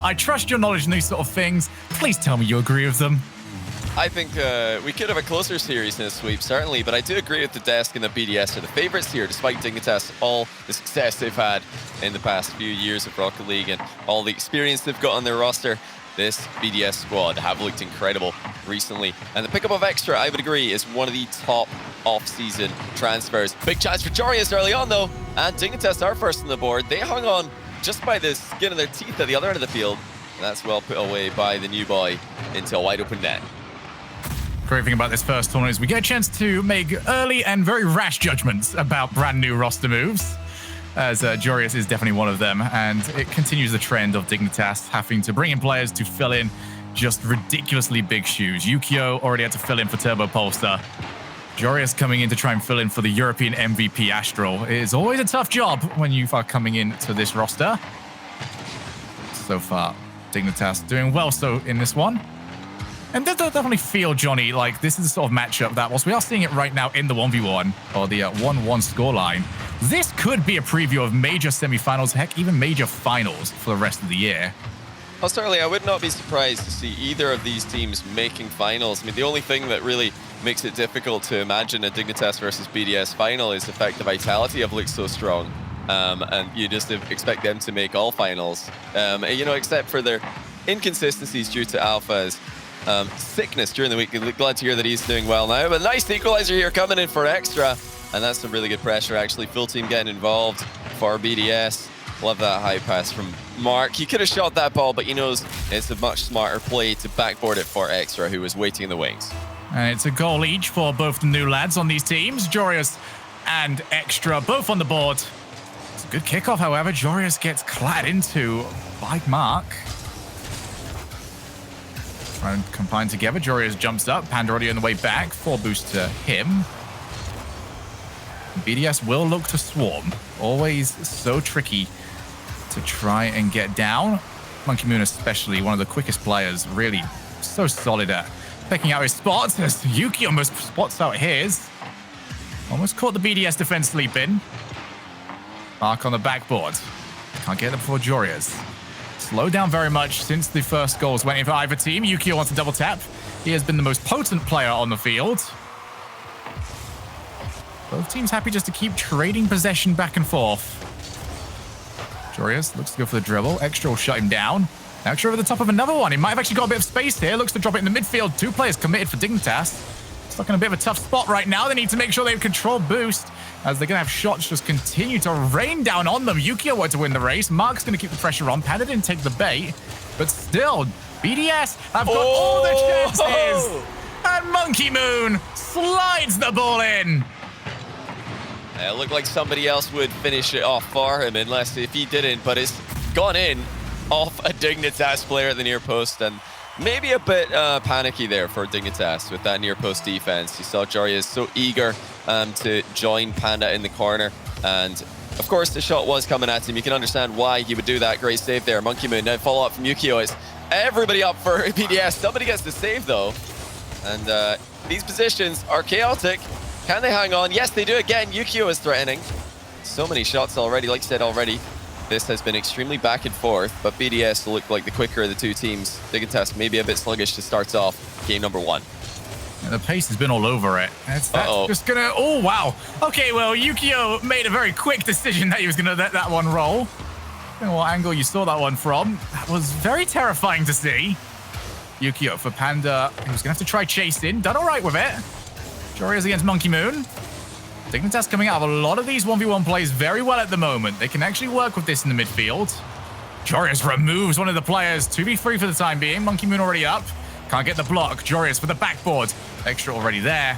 I trust your knowledge in these sort of things. Please tell me you agree with them. I think we could have a closer series in a sweep, certainly, but I do agree with the desk and the BDS are the favorites here, despite Dignitas, all the success they've had in the past few years of Rocket League and all the experience they've got on their roster. This BDS squad have looked incredible recently. And the pickup of Extra, I would agree, is one of the top off-season transfers. Big chance for Jorius early on, though, and Dignitas are first on the board. They hung on just by the skin of their teeth at the other end of the field. And that's well put away by the new boy into a wide open net. Great thing about this first tournament is we get a chance to make early and very rash judgments about brand new roster moves, as Jorius is definitely one of them, and it continues the trend of Dignitas having to bring in players to fill in just ridiculously big shoes. Yukio already had to fill in for Turbo Pulsar. Jorius coming in to try and fill in for the European MVP Astral. It is always a tough job when you are coming into this roster. So far, Dignitas doing well so in this one. And does definitely feel, Johnny, like this is the sort of matchup that, whilst we are seeing it right now in the 1v1, or the 1-1 scoreline, this could be a preview of major semifinals, heck, even major finals for the rest of the year. Well, certainly, I would not be surprised to see either of these teams making finals. I mean, the only thing that really makes it difficult to imagine a Dignitas versus BDS final is the fact the Vitality have looked so strong. And you just expect them to make all finals. You know, except for their inconsistencies due to Alpha's sickness during the week. Glad to hear that he's doing well now. But nice equalizer here coming in for Extra. And that's some really good pressure, actually. Full team getting involved for BDS. Love that high pass from Mark. He could have shot that ball, but he knows it's a much smarter play to backboard it for Extra, who was waiting in the wings. And it's a goal each for both the new lads on these teams. Jorius and Extra both on the board. It's a good kickoff, however. Jorius gets clad into by Mark. Trying to combine together. Jorius jumps up. Panda already on the way back. 4 boost to him. BDS will look to swarm. Always so tricky to try and get down. Monkey Moon especially, one of the quickest players. Really so solid at picking out his spots. As Yuki almost spots out his. Almost caught the BDS defense sleeping. Mark on the backboard. Can't get it before Jorius. Slowed down very much since the first goals went in for either team. Yukio wants to double tap. He has been the most potent player on the field. Both teams happy just to keep trading possession back and forth. Jorius looks to go for the dribble. Extra will shut him down. Extra over the top of another one. He might have actually got a bit of space here. Looks to drop it in the midfield. 2 players committed for Dignitas. Stuck in a bit of a tough spot right now. They need to make sure they have control boost, as they're going to have shots just continue to rain down on them. Yukio wanted to win the race. Mark's going to keep the pressure on. Panda didn't take the bait, but still, BDS have got all the chances. And Monkey Moon slides the ball in. It looked like somebody else would finish it off for him, unless if he didn't, but it's gone in off a Dignitas player at the near post, and maybe a bit panicky there for Dignitas with that near post defense. You saw Jorius so eager to join Panda in the corner, and of course the shot was coming at him. You can understand why he would do that. Great save there. Monkey Moon, now follow up from Yukio. It's everybody up for BDS. Somebody gets the save though, and these positions are chaotic. Can they hang on? Yes, they do again. Yukio is threatening. So many shots already. Like I said already, this has been extremely back and forth, but BDS look like the quicker of the 2 teams. Dignitas maybe a bit sluggish to start off game number 1. And the pace has been all over it. That's just gonna... Oh, wow. Okay, well, Yukio made a very quick decision that he was gonna let that one roll. I don't know what angle you saw that one from. That was very terrifying to see. Yukio for Panda. He was gonna have to try chasing. Done all right with it. Jorius against Monkey Moon. Dignitas coming out of a lot of these 1v1 plays very well at the moment. They can actually work with this in the midfield. Jorius removes one of the players. 2v3 for the time being. Monkey Moon already up. Can't get the block. Jorius for the backboard. Extra already there.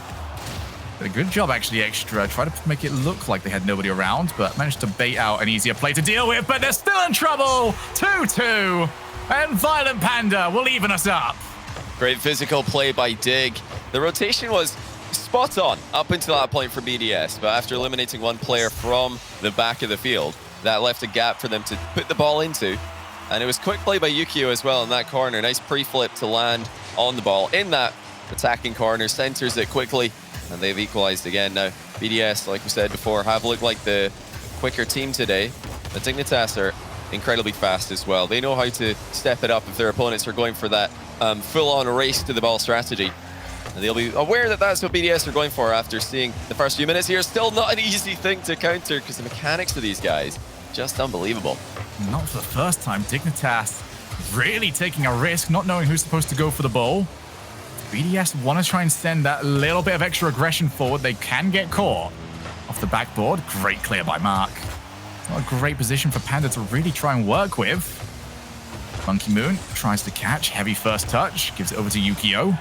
Did a good job, actually, Extra. Tried to make it look like they had nobody around, but managed to bait out an easier play to deal with. But they're still in trouble. 2-2. And Violent Panda will even us up. Great physical play by Dig. The rotation was spot on up until that point for BDS, but after eliminating one player from the back of the field, that left a gap for them to put the ball into. And it was quick play by Yukio as well in that corner. Nice pre-flip to land on the ball in that attacking corner, centers it quickly, and they've equalized again. Now, BDS, like we said before, have looked like the quicker team today. The Dignitas are incredibly fast as well. They know how to step it up if their opponents are going for that full-on race to the ball strategy. And they'll be aware that that's what BDS are going for after seeing the first few minutes here. Still not an easy thing to counter because the mechanics of these guys, just unbelievable. Not for the first time. Dignitas really taking a risk, not knowing who's supposed to go for the ball. BDS want to try and send that little bit of extra aggression forward. They can get caught off the backboard. Great clear by Mark. Not a great position for Panda to really try and work with. Monkey Moon tries to catch. Heavy first touch. Gives it over to Yukio.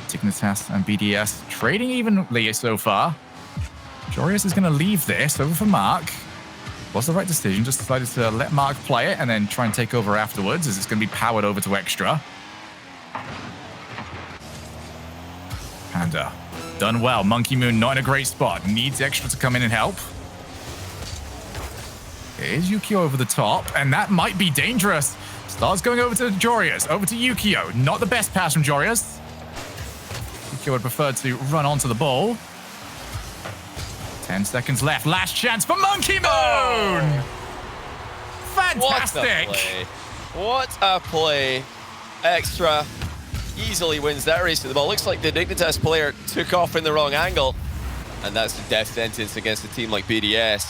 Dignitas and BDS trading evenly so far. Jorius is going to leave this over for Mark. Was the right decision. Just decided to let Mark play it and then try and take over afterwards, as it's going to be powered over to Extra. Panda done well. Monkey Moon not in a great spot. Needs Extra to come in and help. Here's Yukio over the top, and that might be dangerous. Starts going over to Jorius, over to Yukio. Not the best pass from Jorius. Yukio would prefer to run onto the ball. 10 seconds left. Last chance for Monkey Moon! Oh. Fantastic! What a play. Extra easily wins that race to the ball. Looks like the Dignitas player took off in the wrong angle. And that's the death sentence against a team like BDS.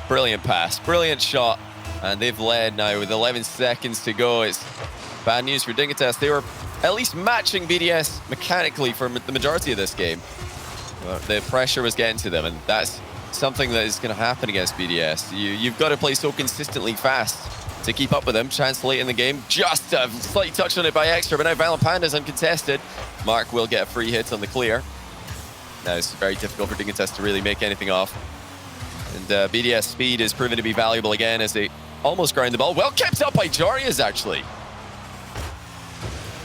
Brilliant pass, brilliant shot. And they've led now with 11 seconds to go. It's bad news for Dignitas. They were at least matching BDS mechanically for the majority of this game. The pressure was getting to them, and that's something that is going to happen against BDS. You've got to play so consistently fast to keep up with them. Chance late in the game, just a slight touch on it by Extra, but now Violent Panda's uncontested. Mark will get a free hit on the clear. Now it's very difficult for Dignitas to really make anything off. And BDS speed is proven to be valuable again as they almost grind the ball. Well kept up by Jarius, actually.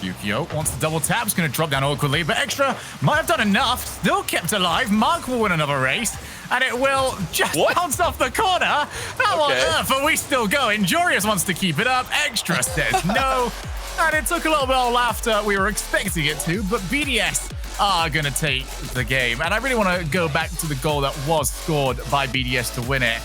Yukio wants to double tap. It's going to drop down awkwardly, but Extra might have done enough. Still kept alive. Mark will win another race, and it will just bounce off the corner. How on earth are we still going? Jorius wants to keep it up. Extra says no, and it took a little bit of laughter. We were expecting it to, but BDS are going to take the game. And I really want to go back to the goal that was scored by BDS to win it.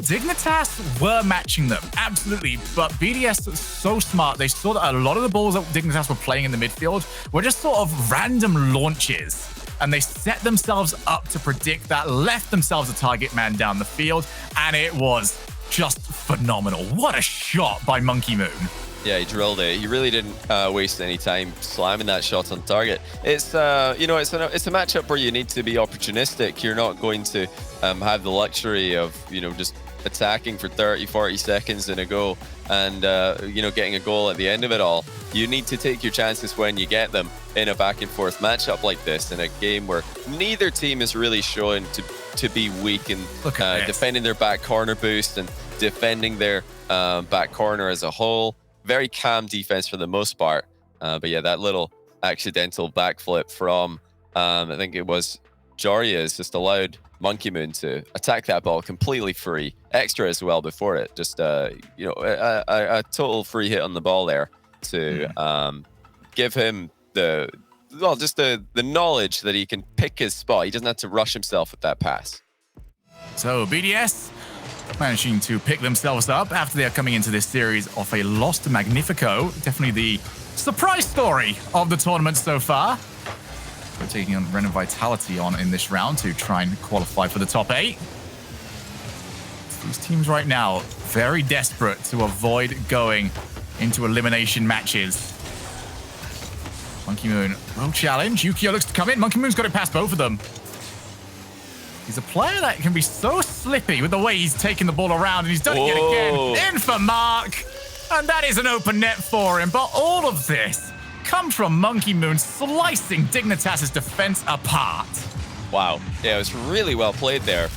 Dignitas were matching them, absolutely, but BDS was so smart. They saw that a lot of the balls that Dignitas were playing in the midfield were just sort of random launches, and they set themselves up to predict that, left themselves a target man down the field, and it was just phenomenal. What a shot by Monkey Moon. Yeah, he drilled it. He really didn't waste any time slamming that shot on target. It's you know, it's a matchup where you need to be opportunistic. You're not going to have the luxury of, you know, just attacking for 30, 40 seconds in a go and you know, getting a goal at the end of it all. You need to take your chances when you get them in a back and forth matchup like this, in a game where neither team is really showing to be weak in defending their back corner boost and defending their back corner as a whole. Very calm defense for the most part. But yeah, that little accidental backflip from, I think it was Jarius, just allowed Monkey Moon to attack that ball completely free. Extra as well before it. Just, you know, a total free hit on the ball there to give him the knowledge that he can pick his spot. He doesn't have to rush himself with that pass. So BDS managing to pick themselves up after they are coming into this series off a loss to Magnifico. Definitely the surprise story of the tournament so far. We're taking on Ren and Vitality on in this round to try and qualify for the top 8. These teams right now very desperate to avoid going into elimination matches. Monkey Moon will challenge. Yukio looks to come in. Monkey Moon's got it past both of them. He's a player that can be so slippy with the way he's taking the ball around, and he's done it yet again. In for Mark, and that is an open net for him. But all of this comes from Monkey Moon slicing Dignitas' defense apart. Wow. Yeah, it was really well played there.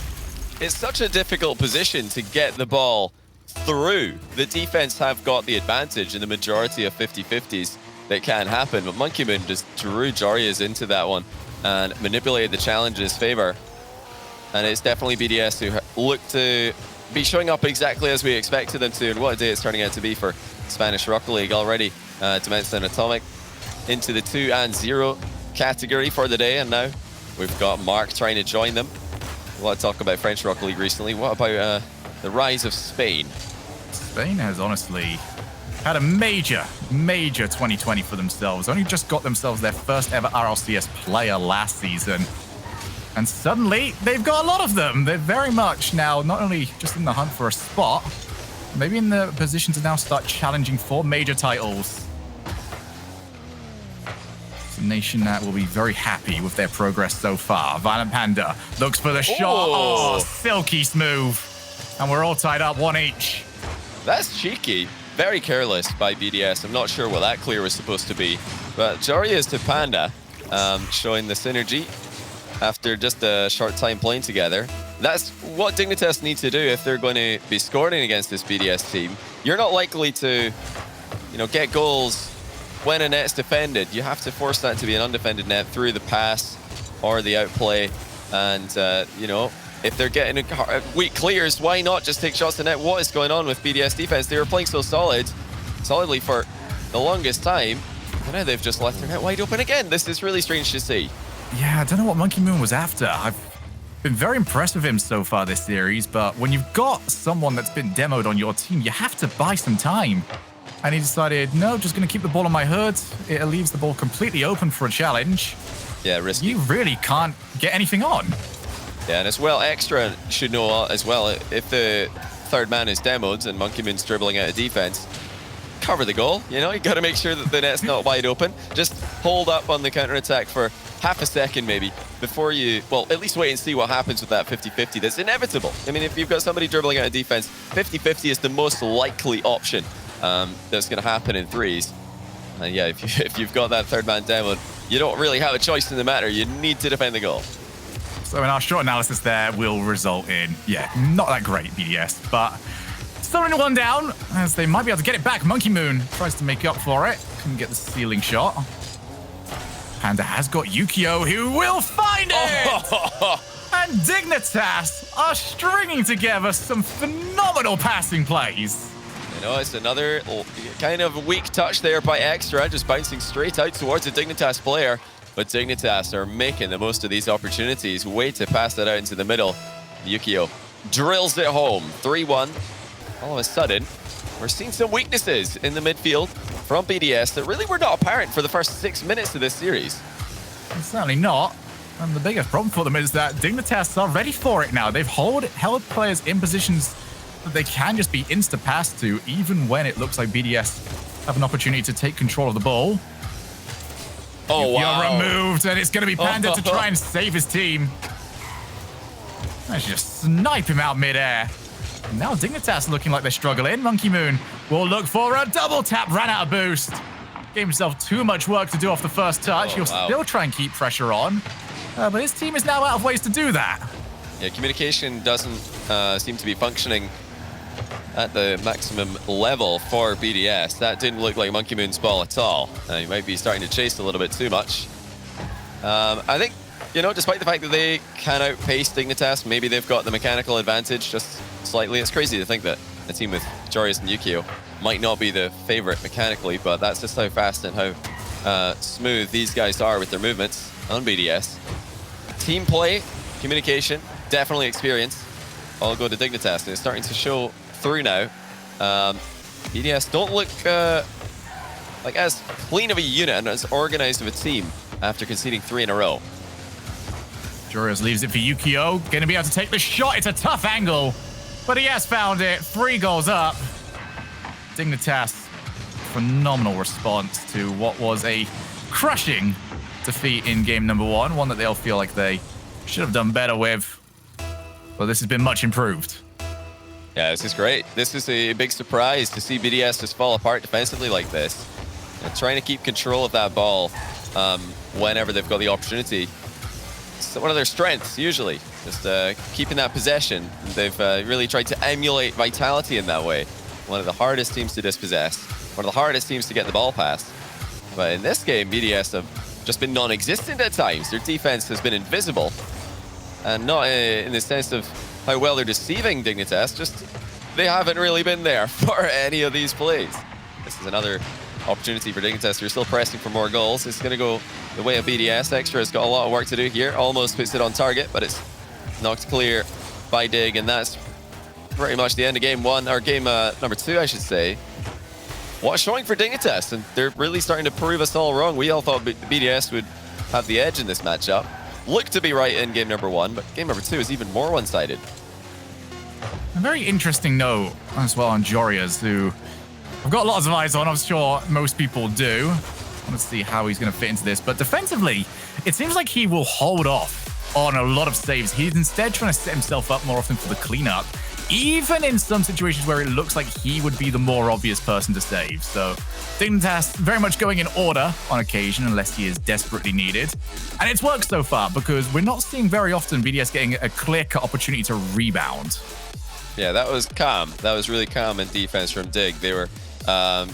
It's such a difficult position to get the ball through. The defense have got the advantage in the majority of 50-50s that can happen, but Monkey Moon just drew Jarius into that one and manipulated the challenge in his favor. And it's definitely BDS who look to be showing up exactly as we expected them to, and what a day it's turning out to be for Spanish Rocket League already. Dimension and Atomic into the 2 and 0 category for the day, and now we've got Mark trying to join them. A lot of talk about French Rocket League recently. What about the rise of Spain. Spain has honestly had a major 2020 for themselves. Only just got themselves their first ever RLCS player last season. And suddenly, they've got a lot of them. They're very much now not only just in the hunt for a spot, maybe in the position to now start challenging for major titles. It's a nation that will be very happy with their progress so far. Violent Panda looks for the shot. Oh, silky smooth. And we're all tied up 1 each. That's cheeky. Very careless by BDS. I'm not sure what that clear was supposed to be. But Joria's to Panda, showing the synergy after just a short time playing together. That's what Dignitas need to do if they're going to be scoring against this BDS team. You're not likely to, get goals when a net's defended. You have to force that to be an undefended net through the pass or the outplay. And, if they're getting weak clears, why not just take shots to net? What is going on with BDS defense? They were playing so solidly for the longest time. And now they've just left their net wide open again. This is really strange to see. Yeah, I don't know what Monkey Moon was after. I've been very impressed with him so far this series, but when you've got someone that's been demoed on your team, you have to buy some time. And he decided, no, just going to keep the ball on my hood. It leaves the ball completely open for a challenge. Yeah, risky. You really can't get anything on. Yeah, and as well, Extra should know as well, if the third man is demoed and Monkey Moon's dribbling out of defense, cover the goal. You got to make sure that the net's not wide open. Just hold up on the counter-attack for half a second maybe before you, at least wait and see what happens with that 50-50. That's inevitable. I mean, if you've got somebody dribbling out of defense, 50-50 is the most likely option that's going to happen in threes. And yeah, if you've got that third man demoed, you don't really have a choice in the matter. You need to defend the goal. So in our short analysis there will result in, not that great BDS, but still only 1 down, as they might be able to get it back. Monkey Moon tries to make up for it. Couldn't get the ceiling shot. Panda has got Yukio, who will find it! And Dignitas are stringing together some phenomenal passing plays. It's another kind of weak touch there by Extra, just bouncing straight out towards a Dignitas player. But Dignitas are making the most of these opportunities. Way to pass that out into the middle. Yukio drills it home. 3-1. All of a sudden, we're seeing some weaknesses in the midfield from BDS that really were not apparent for the first 6 minutes of this series. Certainly not. And the biggest problem for them is that Dignitas are ready for it now. They've held players in positions that they can just be insta-passed to, even when it looks like BDS have an opportunity to take control of the ball. Oh, wow. You're removed, and it's going to be Panda to try and save his team. Let's just snipe him out midair. And now Dignitas looking like they're struggling. Monkey Moon will look for a double tap, ran out of boost. Gave himself too much work to do off the first touch. He'll still try and keep pressure on. But his team is now out of ways to do that. Yeah, communication doesn't seem to be functioning at the maximum level for BDS. That didn't look like Monkey Moon's ball at all. He might be starting to chase a little bit too much. I think, despite the fact that they can outpace Dignitas, maybe they've got the mechanical advantage just slightly. It's crazy to think that a team with Jorius and Yukio might not be the favorite mechanically, but that's just how fast and how smooth these guys are with their movements on BDS. Team play, communication, definitely experience. All go to Dignitas, and it's starting to show through now. BDS don't look like as clean of a unit and as organized of a team after conceding 3 in a row. Jorius leaves it for Yukio. Going to be able to take the shot. It's a tough angle, but he has found it. 3 goals up. Dignitas, phenomenal response to what was a crushing defeat in game number 1. One that they'll feel like they should have done better with. But this has been much improved. Yeah, this is great. This is a big surprise to see BDS just fall apart defensively like this. And trying to keep control of that ball whenever they've got the opportunity. It's one of their strengths, usually. Just keeping that possession. They've really tried to emulate Vitality in that way. One of the hardest teams to dispossess. One of the hardest teams to get the ball past. But in this game, BDS have just been non-existent at times. Their defense has been invisible. And not in the sense of how well they're deceiving Dignitas, just they haven't really been there for any of these plays. This is another opportunity for Dignitas. They're still pressing for more goals. It's going to go the way of BDS. Extra has got a lot of work to do here. Almost puts it on target, but it's knocked clear by Dig, and that's pretty much the end of game one, or game number 2, I should say. What a showing for Dignitas, and they're really starting to prove us all wrong. We all thought BDS would have the edge in this matchup. Looked to be right in game number 1, but game number 2 is even more one-sided. A very interesting note as well on Jorias, who I've got lots of eyes on. I'm sure most people do. I want to see how he's going to fit into this. But defensively, it seems like he will hold off on a lot of saves. He's instead trying to set himself up more often for the cleanup, even in some situations where it looks like he would be the more obvious person to save. So Dignitas very much going in order on occasion, unless he is desperately needed. And it's worked so far, because we're not seeing very often BDS getting a clear-cut opportunity to rebound. Yeah, that was calm. That was really calm in defense from Dig. They were,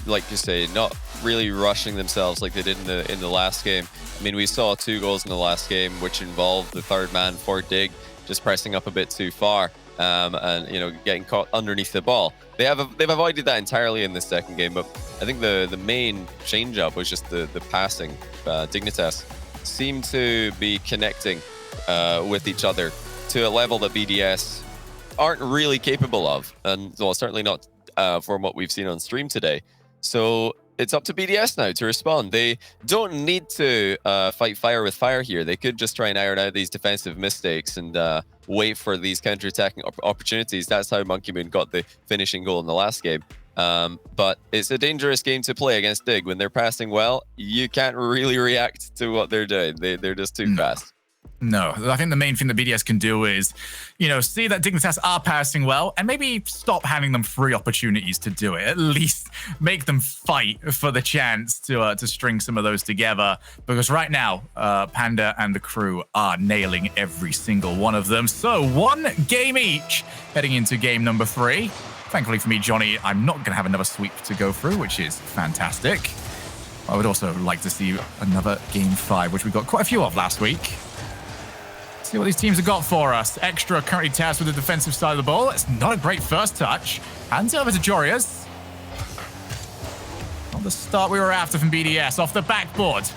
like you say, not really rushing themselves like they did in the last game. I mean, we saw 2 goals in the last game, which involved the third man for Dig just pressing up a bit too far and getting caught underneath the ball. They've avoided that entirely in the second game, but I think the main change-up was just the passing. Dignitas seemed to be connecting with each other to a level that BDS aren't really capable of, and well, certainly not from what we've seen on stream today. So it's up to BDS now to respond. They don't need to fight fire with fire here. They could just try and iron out these defensive mistakes and wait for these counter-attacking opportunities. That's how Monkey Moon got the finishing goal in the last game. But it's a dangerous game to play against Dig. When they're passing well, you can't really react to what they're doing. They're just too fast. No, I think the main thing that BDS can do is, see that Dignitas are passing well and maybe stop handing them free opportunities to do it. At least make them fight for the chance to string some of those together. Because right now, Panda and the crew are nailing every single one of them. So 1 game each heading into game number 3. Thankfully for me, Johnny, I'm not going to have another sweep to go through, which is fantastic. I would also like to see another game 5, which we got quite a few of last week. See what these teams have got for us. Extra currently tasked with the defensive side of the ball. It's not a great first touch. Hands it over to Jorias. Not the start we were after from BDS. Off the backboard.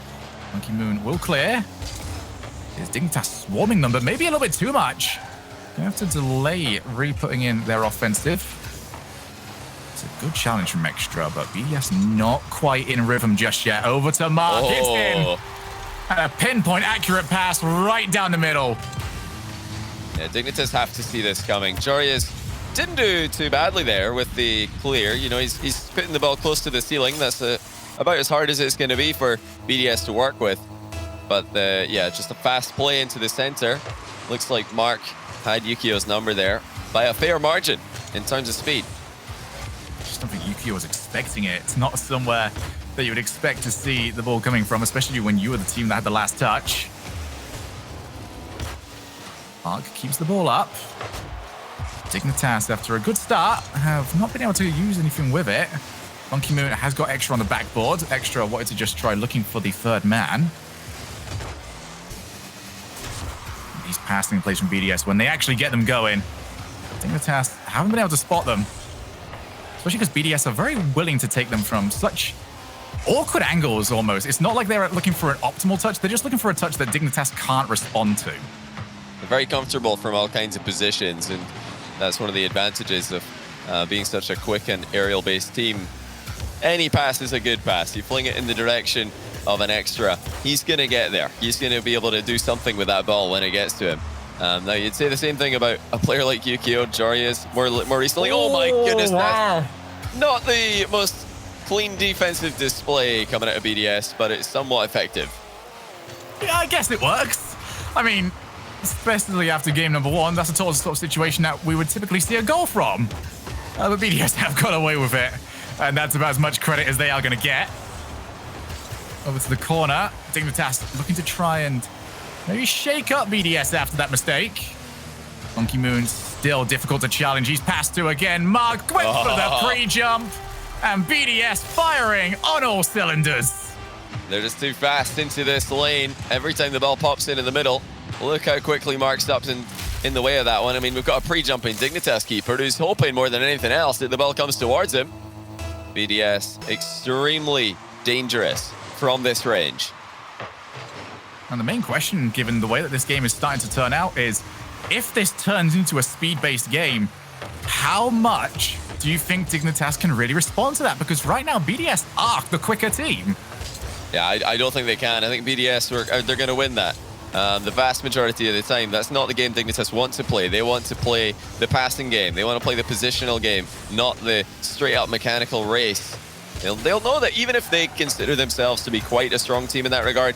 Monkey Moon will clear. Is Dignitas swarming them, but maybe a little bit too much. Gonna have to delay re-putting in their offensive. It's a good challenge from Extra, but BDS not quite in rhythm just yet. Over to Mark. It's in. And a pinpoint accurate pass right down the middle. Yeah, Dignitas have to see this coming. Jorias didn't do too badly there with the clear. He's putting the ball close to the ceiling. That's about as hard as it's going to be for BDS to work with. But yeah, just a fast play into the center. Looks like Mark had Yukio's number there by a fair margin in terms of speed. Just don't think Yukio was expecting it. It's not somewhere that you would expect to see the ball coming from, especially when you were the team that had the last touch. Mark keeps the ball up. Dignitas, after a good start, have not been able to use anything with it. Monkey Moon has got Extra on the backboard. Extra wanted to just try looking for the third man. These passing plays from BDS, when they actually get them going, Dignitas haven't been able to spot them. Especially because BDS are very willing to take them from such awkward angles almost. It's not like they're looking for an optimal touch. They're just looking for a touch that Dignitas can't respond to. They're very comfortable from all kinds of positions, and that's one of the advantages of being such a quick and aerial-based team. Any pass is a good pass. You fling it in the direction of an Extra, he's going to get there. He's going to be able to do something with that ball when it gets to him. Now, you'd say the same thing about a player like Yukio, Jorias, more recently. Oh my goodness, wow. Not the most clean defensive display coming out of BDS, but it's somewhat effective. Yeah, I guess it works. I mean, especially after game number 1, that's a total sort of situation that we would typically see a goal from. But BDS have got away with it, and that's about as much credit as they are going to get. Over to the corner. Dignitas looking to try and maybe shake up BDS after that mistake. Monkey Moon still difficult to challenge. He's passed to again. Mark went for the pre-jump. And BDS firing on all cylinders. They're just too fast into this lane. Every time the ball pops in the middle, look how quickly Mark stops in the way of that one. I mean, we've got a pre-jumping Dignitas keeper who's hoping more than anything else that the ball comes towards him. BDS extremely dangerous from this range. And the main question, given the way that this game is starting to turn out, is if this turns into a speed-based game, how much do you think Dignitas can really respond to that? Because right now, BDS are the quicker team. Yeah, I don't think they can. I think BDS, they're going to win that. The vast majority of the time, that's not the game Dignitas want to play. They want to play the passing game. They want to play the positional game, not the straight-up mechanical race. They'll know that even if they consider themselves to be quite a strong team in that regard,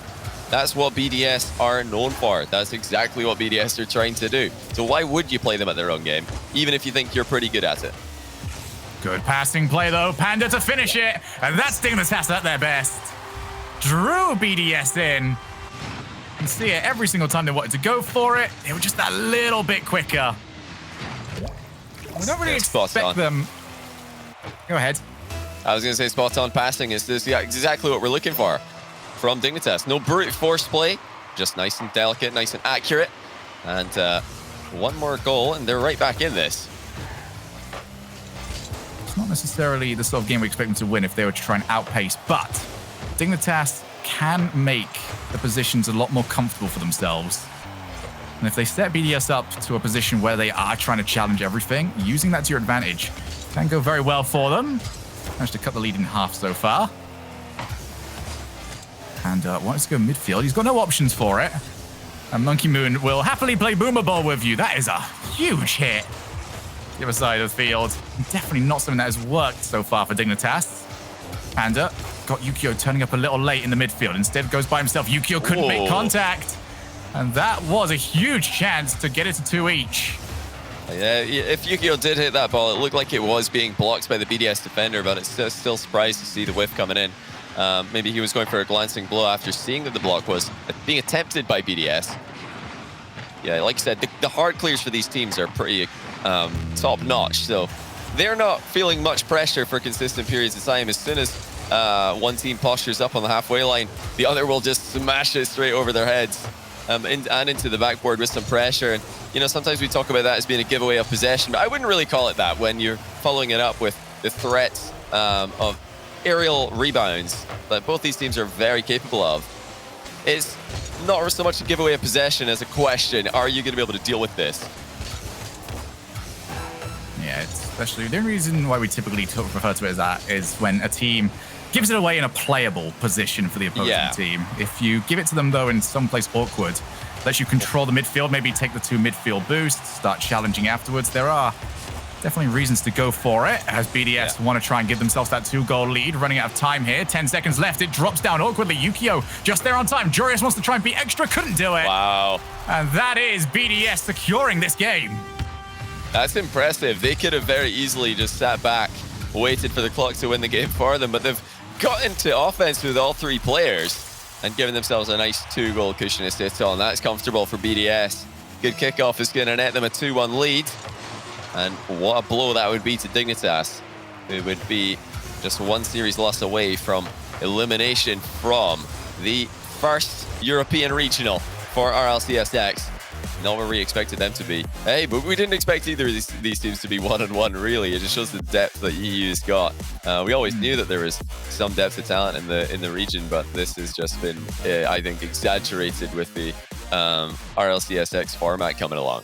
that's what BDS are known for. That's exactly what BDS are trying to do. So why would you play them at their own game, even if you think you're pretty good at it? Good passing play, though. Panda to finish it. And that's Dignitas at their best. Drew BDS in. You can see it every single time they wanted to go for it. They were just that little bit quicker. We don't really expect them. Go ahead. I was going to say spot on passing is this, yeah, exactly what we're looking for from Dignitas. No brute force play, just nice and delicate, nice and accurate. And one more goal, and they're right back in this. It's not necessarily the sort of game we expect them to win if they were to try and outpace, but Dignitas can make the positions a lot more comfortable for themselves. And if they set BDS up to a position where they are trying to challenge everything, using that to your advantage can go very well for them. Managed to cut the lead in half so far. And wants to go midfield. He's got no options for it. And Monkey Moon will happily play Boomer Ball with you. That is a huge hit. The other side of the field. Definitely not something that has worked so far for Dignitas. Panda got Yukio turning up a little late in the midfield. Instead goes by himself. Yukio couldn't make contact. And that was a huge chance to get it to 2 each. Yeah, if Yukio did hit that ball, it looked like it was being blocked by the BDS defender, but it's still surprised to see the whiff coming in. Maybe he was going for a glancing blow after seeing that the block was being attempted by BDS. Yeah, like I said, the hard clears for these teams are pretty top-notch, so they're not feeling much pressure for consistent periods of time. As soon as one team postures up on the halfway line, the other will just smash it straight over their heads. And into the backboard with some pressure. And, you know, sometimes we talk about that as being a giveaway of possession, but I wouldn't really call it that when you're following it up with the threat of aerial rebounds that both these teams are very capable of. It's not so much a giveaway of possession as a question, are you going to be able to deal with this? Yeah, it's especially the only reason why we typically refer to it as that is when a team gives it away in a playable position for the opposing team. If you give it to them, though, in someplace awkward, lets you control the midfield, maybe take the 2 midfield boosts, start challenging afterwards. There are definitely reasons to go for it, as BDS want to try and give themselves that 2-goal lead. Running out of time here. 10 seconds left. It drops down awkwardly. Yukio just there on time. Jurius wants to try and be extra. Couldn't do it. Wow. And that is BDS securing this game. That's impressive. They could have very easily just sat back, waited for the clock to win the game for them, but they've got into offense with all 3 players and given themselves a nice 2-goal cushion to sit on. That's comfortable for BDS. Good kickoff is going to net them a 2-1 lead. And what a blow that would be to Dignitas. It would be just 1 series loss away from elimination from the first European regional for RLCS X. Not where we expected them to be. Hey, but we didn't expect either of these teams to be 1-on-1, really. It just shows the depth that EU's got. We always knew that there was some depth of talent in the region, but this has just been, I think, exaggerated with the RLCS X format coming along.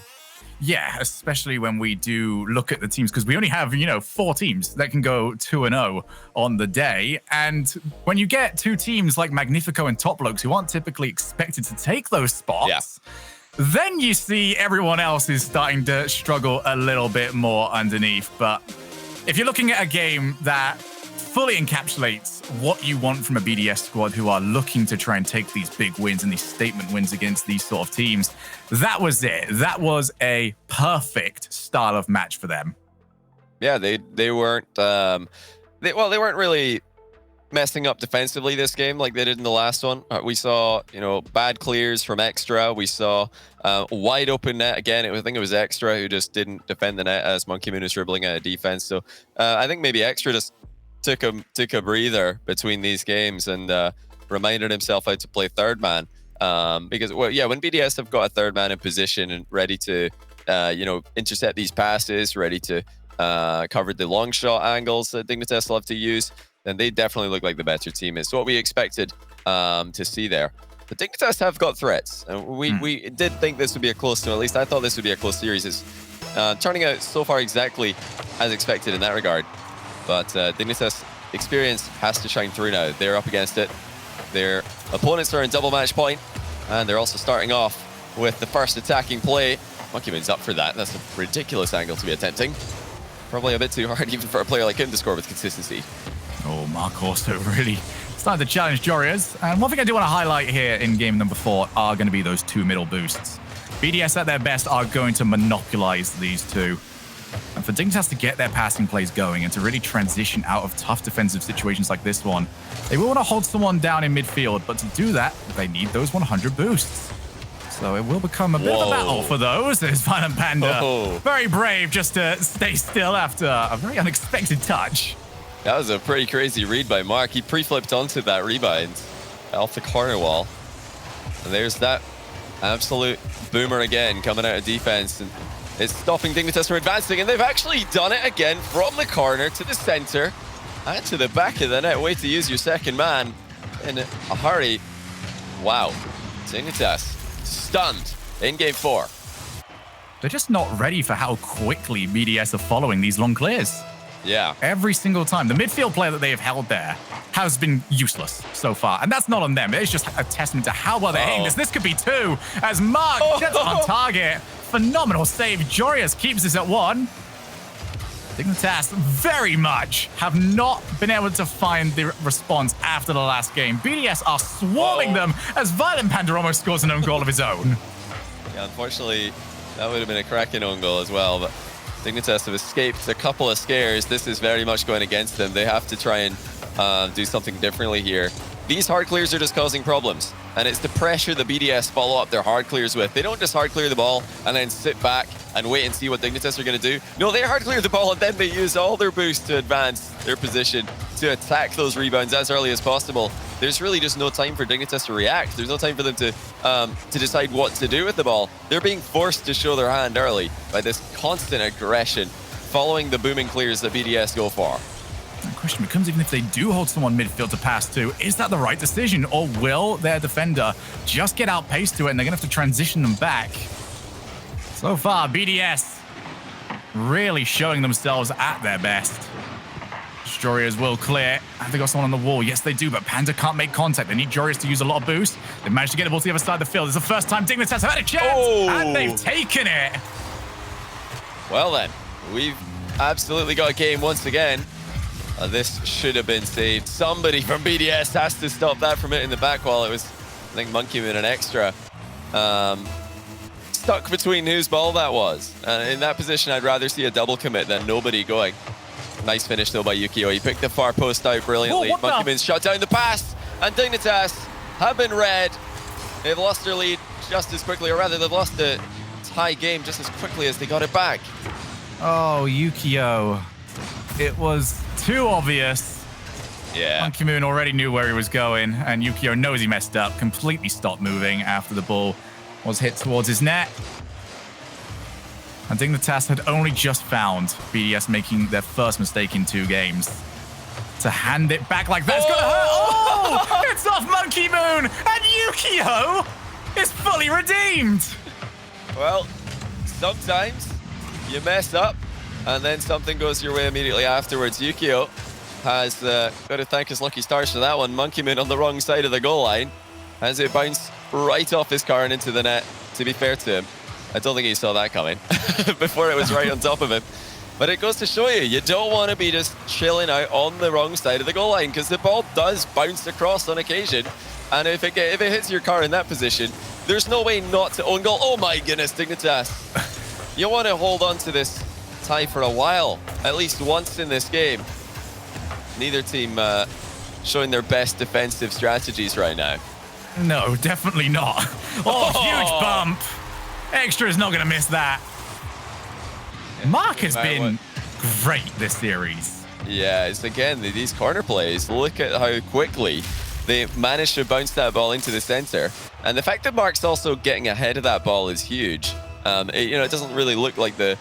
Yeah, especially when we do look at the teams, because we only have, 4 teams that can go 2-0 on the day. And when you get 2 teams like Magnifico and Top Blokes who aren't typically expected to take those spots, then you see everyone else is starting to struggle a little bit more underneath. But if you're looking at a game that fully encapsulates what you want from a BDS squad who are looking to try and take these big wins and these statement wins against these sort of teams, that was it. That was a perfect style of match for them. Yeah, they weren't they weren't really messing up defensively this game like they did in the last one. We saw, bad clears from Extra. We saw wide open net again. I think it was Extra who just didn't defend the net as Monkey Moon was dribbling out of defense. So I think maybe Extra just took a breather between these games and reminded himself how to play third man. Because when BDS have got a third man in position and ready to intercept these passes, ready to cover the long shot angles that Dignitas love to use, then they definitely look like the better team. It's what we expected to see there. But Dignitas have got threats. And we did think this would be a close, or at least I thought this would be a close series. turning out so far exactly as expected in that regard. But Dignitas experience has to shine through now. They're up against it. Their opponents are in double match point, and they're also starting off with the first attacking play. Monkeyman's up for that. That's a ridiculous angle to be attempting. Probably a bit too hard even for a player like him to score with consistency. Oh, Mark also really starting to challenge Jorias. And one thing I do want to highlight here in game number 4 are going to be those 2 middle boosts. BDS at their best are going to monopolize these 2. And for Dignitas to get their passing plays going and to really transition out of tough defensive situations like this one, they will want to hold someone down in midfield, but to do that, they need those 100 boosts. So it will become a bit of a battle for those. There's Violent Panda. Very brave just to stay still after a very unexpected touch. That was a pretty crazy read by Mark. He pre-flipped onto that rebound off the corner wall. And there's that absolute boomer again coming out of defense. And it's stopping Dignitas from advancing. And they've actually done it again from the corner to the center and to the back of the net. Way to use your second man in a hurry. Wow. Dignitas stunned in game 4. They're just not ready for how quickly BDS are following these long clears. Yeah. Every single time. The midfield player that they have held there has been useless so far. And that's not on them. It's just a testament to how well they're hitting this. This could be 2 as Mark gets on target. Phenomenal save. Jorias keeps this at 1. Dignitas very much have not been able to find the response after the last game. BDS are swarming them as Violent Panda almost scores an own goal of his own. Yeah, unfortunately, that would have been a cracking own goal as well. But Dignitas have escaped a couple of scares. This is very much going against them. They have to try and do something differently here. These hard clears are just causing problems. And it's the pressure the BDS follow up their hard clears with. They don't just hard clear the ball and then sit back and wait and see what Dignitas are going to do. No, they hard clear the ball and then they use all their boost to advance their position to attack those rebounds as early as possible. There's really just no time for Dignitas to react. There's no time for them to decide what to do with the ball. They're being forced to show their hand early by this constant aggression following the booming clears that BDS go for. The question becomes, even if they do hold someone midfield to pass to, is that the right decision? Or will their defender just get outpaced to it and they're going to have to transition them back? So far, BDS really showing themselves at their best. Jorias will clear. Have they got someone on the wall? Yes, they do, but Panda can't make contact. They need Jorias to use a lot of boost. They've managed to get the ball to the other side of the field. It's the first time Dignitas have had a chance, and they've taken it. Well then, we've absolutely got a game once again. This should have been saved. Somebody from BDS has to stop that from hitting the back wall. It was, I think, Monkeyman and Extra. Stuck between whose ball that was. In that position, I'd rather see a double commit than nobody going. Nice finish, though, by Yukio. He picked the far post out brilliantly. Monkeyman's shut down the pass, and Dignitas have been read. They've lost their lead just as quickly, or rather, they've lost the tie game just as quickly as they got it back. Oh, Yukio. It was too obvious. Yeah. Monkey Moon already knew where he was going, and Yukio knows he messed up, completely stopped moving after the ball was hit towards his net. And Dignitas had only just found BDS making their first mistake in 2 games. To hand it back like that's gonna hurt. Oh! It's off Monkey Moon, and Yukio is fully redeemed. Well, sometimes you mess up, and then something goes your way immediately afterwards. Yukio has got to thank his lucky stars for that one. Monkeyman on the wrong side of the goal line as it bounced right off his car and into the net. To be fair to him, I don't think he saw that coming before it was right on top of him. But it goes to show you, you don't want to be just chilling out on the wrong side of the goal line, because the ball does bounce across on occasion. And if it hits your car in that position, there's no way not to own goal. Oh my goodness, Dignitas. You want to hold on to this tie for a while, at least once in this game. Neither team showing their best defensive strategies right now. No, definitely not. Oh, huge bump. Extra is not going to miss that. Mark has been great this series. Yeah, it's again, these corner plays, look at how quickly they managed to bounce that ball into the center. And the fact that Mark's also getting ahead of that ball is huge. It doesn't really look like the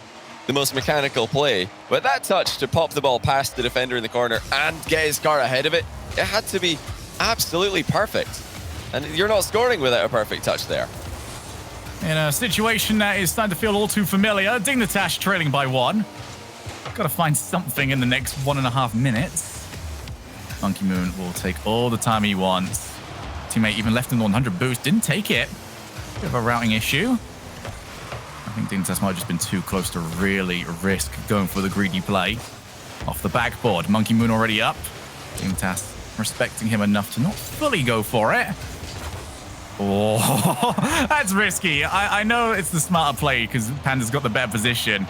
most mechanical play, but that touch to pop the ball past the defender in the corner and get his car ahead of it, it had to be absolutely perfect. And you're not scoring without a perfect touch there. in a situation that is starting to feel all too familiar. Dignitas trailing by 1. Got to find something in the next 1.5 minutes. Monkey Moon will take all the time he wants. Teammate even left in the 100 boost. Didn't take it. Bit of a routing issue. I think Dignitas might have just been too close to really risk going for the greedy play. Off the backboard. Monkey Moon already up. Dignitas respecting him enough to not fully go for it. Oh, that's risky. I know it's the smarter play because Panda's got the better position.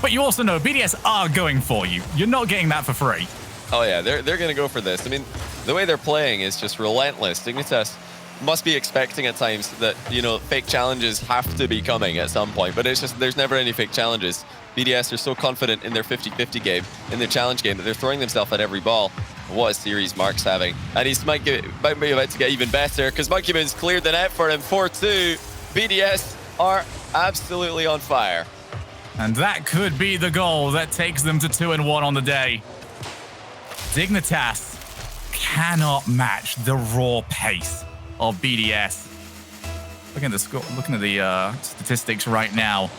But you also know BDS are going for you. You're not getting that for free. Oh, yeah, they're going to go for this. I mean, the way they're playing is just relentless. Dignitas must be expecting at times that, you know, fake challenges have to be coming at some point. But it's just there's never any fake challenges. BDS are so confident in their 50-50 game, in their challenge game, that they're throwing themselves at every ball. What a series Mark's having. And he might be about to get even better because Monkey Moon's cleared the net for him. 4-2. BDS are absolutely on fire. And that could be the goal that takes them to 2-1 on the day. Dignitas cannot match the raw pace of BDS. Looking at the score, looking at the statistics right now.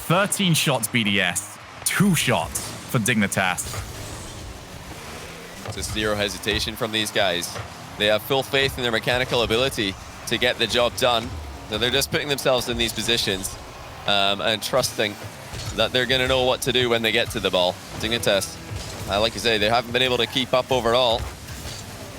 13 shots BDS, 2 shots for Dignitas. Just zero hesitation from these guys. They have full faith in their mechanical ability to get the job done. So they're just putting themselves in these positions and trusting that they're going to know what to do when they get to the ball. Dignitas, like you say, they haven't been able to keep up overall.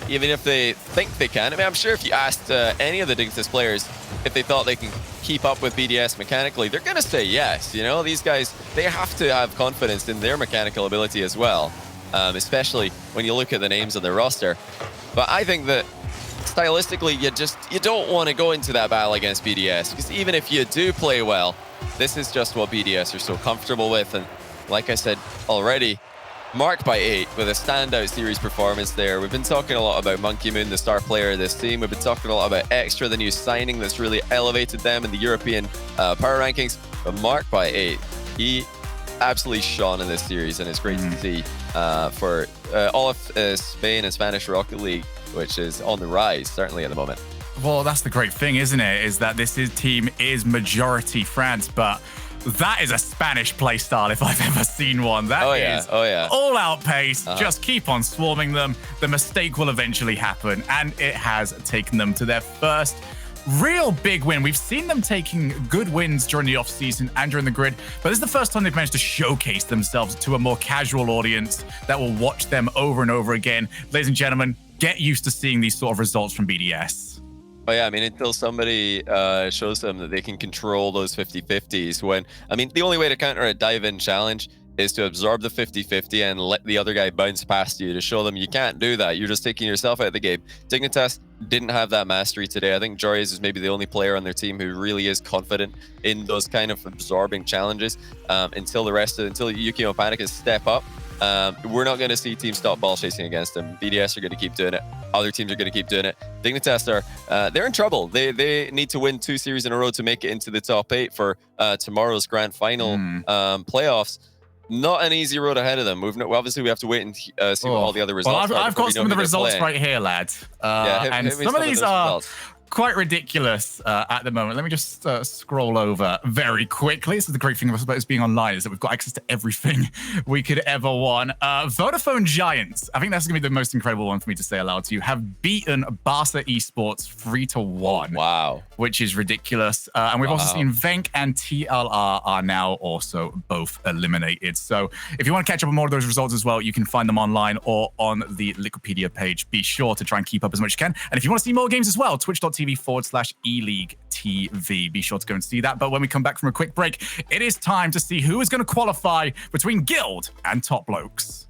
Even if they think they can. I mean, I'm sure if you asked any of the Dignitas players if they thought they can keep up with BDS mechanically, they're going to say yes. You know, these guys, they have to have confidence in their mechanical ability as well, especially when you look at the names on their roster. But I think that stylistically, you don't want to go into that battle against BDS because even if you do play well, this is just what BDS are so comfortable with. And like I said already, Mark by 8 with a standout series performance there. We've been talking a lot about Monkey Moon, the star player of this team. We've been talking a lot about Extra, the new signing that's really elevated them in the European power rankings. But Mark by 8, he absolutely shone in this series, and it's great to see for all of Spain and Spanish Rocket League, which is on the rise, certainly at the moment. Well, that's the great thing, isn't it? Is that this team is majority France, but that is a Spanish play style if I've ever seen one. That is all-out pace. Just keep on swarming them. The mistake will eventually happen, and it has taken them to their first real big win. We've seen them taking good wins during the off-season and during the grid, but this is the first time they've managed to showcase themselves to a more casual audience that will watch them over and over again. Ladies and gentlemen, get used to seeing these sort of results from BDS. Oh yeah, I mean, until somebody shows them that they can control those 50-50s when, I mean, the only way to counter a dive-in challenge is to absorb the 50-50 and let the other guy bounce past you to show them you can't do that. You're just taking yourself out of the game. Dignitas didn't have that mastery today. I think Joris is maybe the only player on their team who really is confident in those kind of absorbing challenges until Yukio and Panicas step up. We're not going to see teams stop ball chasing against them. BDS are going to keep doing it. Other teams are going to keep doing it. Dignitas are, they're in trouble. They need to win 2 series in a row to make it into the top 8 for tomorrow's grand final playoffs. Not an easy road ahead of them. Obviously, we have to wait and see what all the other results are. Well, I've got some of the results right here, lad. And some of these are quite ridiculous at the moment. Let me just scroll over very quickly. This is the great thing about us being online, is that we've got access to everything we could ever want. Vodafone Giants, I think that's going to be the most incredible one for me to say aloud to you, have beaten Barca Esports 3-1. Wow. Which is ridiculous. And we've also seen Venk and TLR are now also both eliminated. So if you want to catch up on more of those results as well, you can find them online or on the Liquipedia page. Be sure to try and keep up as much as you can. And if you want to see more games as well, twitch.tv/eLeagueTV. Be sure to go and see that. But when we come back from a quick break, it is time to see who is going to qualify between Guild and Top Blokes.